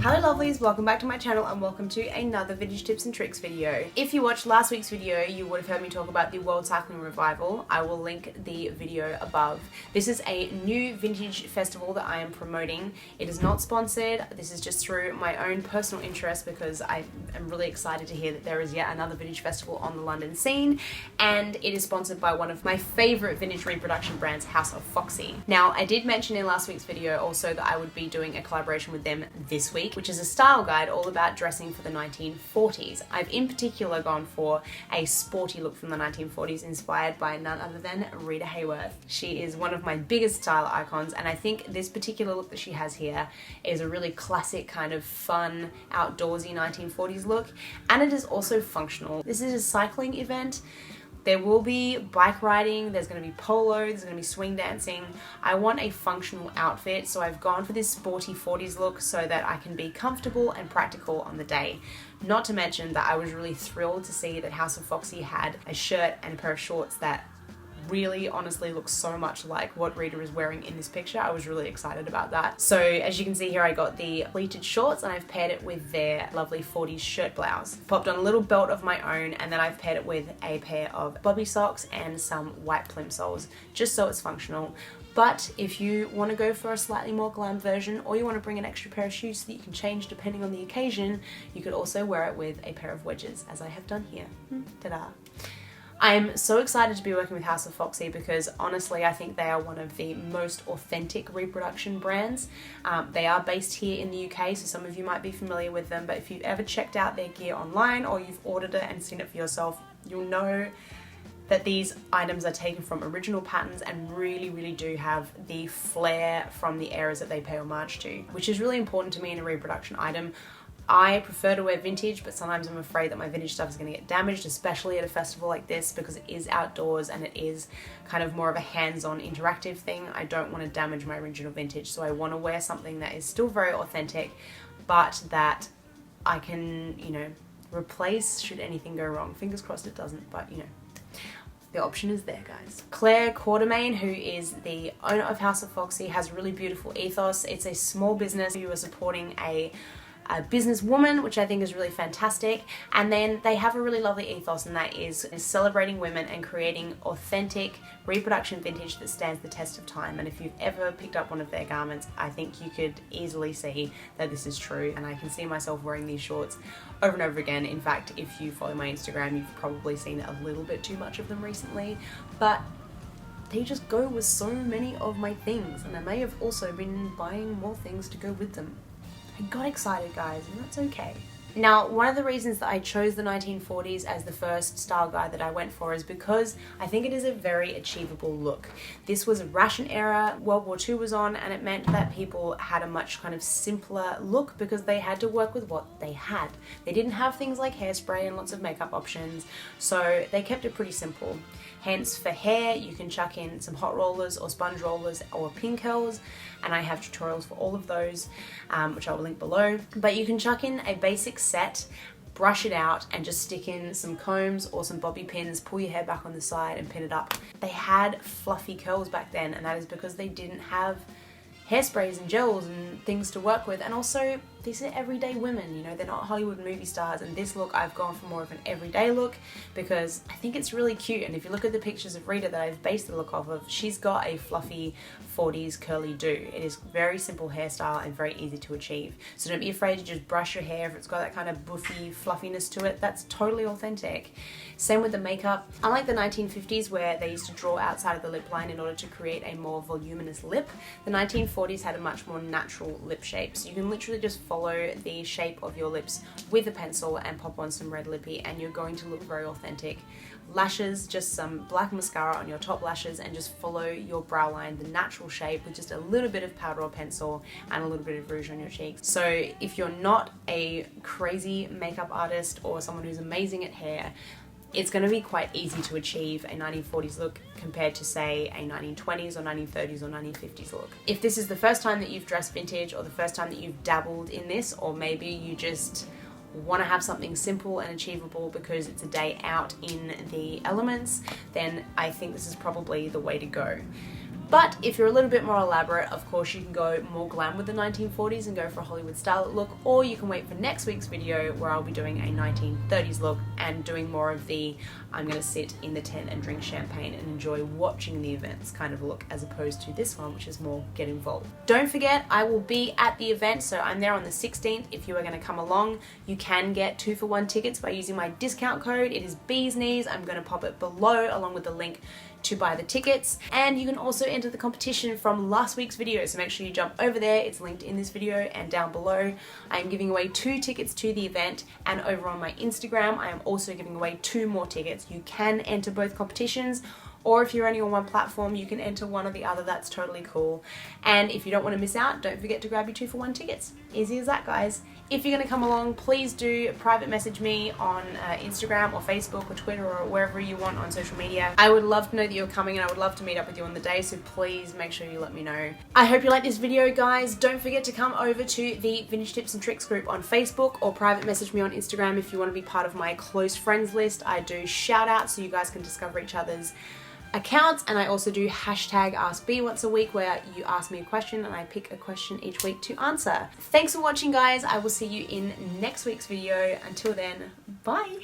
Hello lovelies, welcome back to my channel and welcome to another vintage tips and tricks video. If you watched last week's video, you would have heard me talk about the World Cycling Revival. I will link the video above. This is a new vintage festival that I am promoting. It is not sponsored. This is just through my own personal interest because I am really excited to hear that there is yet another vintage festival on the London scene, and it is sponsored by one of my favorite vintage reproduction brands, House of Foxy. Now, I did mention in last week's video also that I would be doing a collaboration with them this week, which is a style guide all about dressing for the 1940s. I've in particular gone for a sporty look from the 1940s inspired by none other than Rita Hayworth. She is one of my biggest style icons, and I think this particular look that she has here is a really classic kind of fun outdoorsy 1940s look, and it is also functional. This is a cycling event. There will be bike riding, there's going to be polo, there's going to be swing dancing. I want a functional outfit, so I've gone for this sporty 40s look so that I can be comfortable and practical on the day. Not to mention that I was really thrilled to see that House of Foxy had a shirt and a pair of shorts that really honestly looks so much like what Rita is wearing in this picture. I was really excited about that. So as you can see here, I got the pleated shorts and I've paired it with their lovely 40s shirt blouse. Popped on a little belt of my own, and then I've paired it with a pair of bobby socks and some white plimsolls, just so it's functional. But if you want to go for a slightly more glam version, or you want to bring an extra pair of shoes so that you can change depending on the occasion, you could also wear it with a pair of wedges, as I have done here. Ta-da! I'm so excited to be working with House of Foxy because honestly I think they are one of the most authentic reproduction brands. They are based here in the UK, so some of you might be familiar with them, but if you've ever checked out their gear online or you've ordered it and seen it for yourself, you'll know that these items are taken from original patterns and really do have the flair from the eras that they pay homage to, which is really important to me in a reproduction item. I prefer to wear vintage, but sometimes I'm afraid that my vintage stuff is going to get damaged, especially at a festival like this because it is outdoors and it is kind of more of a hands-on interactive thing. I don't want to damage my original vintage, so I want to wear something that is still very authentic, but that I can, you know, replace should anything go wrong. Fingers crossed it doesn't, but you know. The option is there, guys. Claire Quartermain, who is the owner of House of Foxy, has a really beautiful ethos. It's a small business. You are supporting a businesswoman, which I think is really fantastic, and then they have a really lovely ethos, and that is celebrating women and creating authentic reproduction vintage that stands the test of time. And if you've ever picked up one of their garments, I think you could easily see that this is true, and I can see myself wearing these shorts over and over again. In fact, if you follow my Instagram, you've probably seen a little bit too much of them recently, but they just go with so many of my things, and I may have also been buying more things to go with them. I got excited, guys, and that's okay. Now, one of the reasons that I chose the 1940s as the first style guide that I went for is because I think it is a very achievable look. This was a ration era, World War II was on, and it meant that people had a much kind of simpler look because they had to work with what they had. They didn't have things like hairspray and lots of makeup options, so they kept it pretty simple. Hence, for hair, you can chuck in some hot rollers or sponge rollers or pin curls, and I have tutorials for all of those, which I will link below. But you can chuck in a basic set, brush it out, and just stick in some combs or some bobby pins, pull your hair back on the side and pin it up. They had fluffy curls back then, and that is because they didn't have hairsprays and gels and things to work with, and also these are everyday women, you know, they're not Hollywood movie stars, and this look I've gone for more of an everyday look because I think it's really cute. And if you look at the pictures of Rita that I've based the look off of, she's got a fluffy 40s curly do. It is very simple hairstyle and very easy to achieve, so don't be afraid to just brush your hair if it's got that kind of buffy fluffiness to it. That's totally authentic. Same with the makeup. Unlike the 1950s where they used to draw outside of the lip line in order to create a more voluminous lip, the 1940s had a much more natural lip shape, so you can literally just follow the shape of your lips with a pencil and pop on some red lippy and you're going to look very authentic. Lashes, just some black mascara on your top lashes and just follow your brow line, the natural shape, with just a little bit of powder or pencil and a little bit of rouge on your cheeks. So if you're not a crazy makeup artist or someone who's amazing at hair, it's going to be quite easy to achieve a 1940s look compared to, say, a 1920s or 1930s or 1950s look. If this is the first time that you've dressed vintage, or the first time that you've dabbled in this, or maybe you just want to have something simple and achievable because it's a day out in the elements, then I think this is probably the way to go. But if you're a little bit more elaborate, of course you can go more glam with the 1940s and go for a Hollywood style look, or you can wait for next week's video where I'll be doing a 1930s look and doing more of the I'm gonna sit in the tent and drink champagne and enjoy watching the events kind of look, as opposed to this one, which is more get involved. Don't forget, I will be at the event, so I'm there on the 16th. If you are gonna come along, you can get 2-for-1 tickets by using my discount code. It is Bee's Knees. I'm gonna pop it below along with the link to buy the tickets, and you can also enter the competition from last week's video, so make sure you jump over there. It's linked in this video and down below. I am giving away 2 tickets to the event, and over on my Instagram I am also giving away 2 more tickets. You can enter both competitions, or if you're only on one platform, you can enter one or the other. That's totally cool. And if you don't want to miss out, don't forget to grab your 2-for-1 tickets. Easy as that, guys. If you're going to come along, please do private message me on Instagram or Facebook or Twitter or wherever you want on social media. I would love to know that you're coming, and I would love to meet up with you on the day, so please make sure you let me know. I hope you like this video, guys. Don't forget to come over to the Vintage Tips and Tricks group on Facebook, or private message me on Instagram if you want to be part of my close friends list. I do shout outs so you guys can discover each other's accounts, and I also do hashtag Ask Bee once a week, where you ask me a question and I pick a question each week to answer. Thanks for watching, guys. I will see you in next week's video. Until then, bye.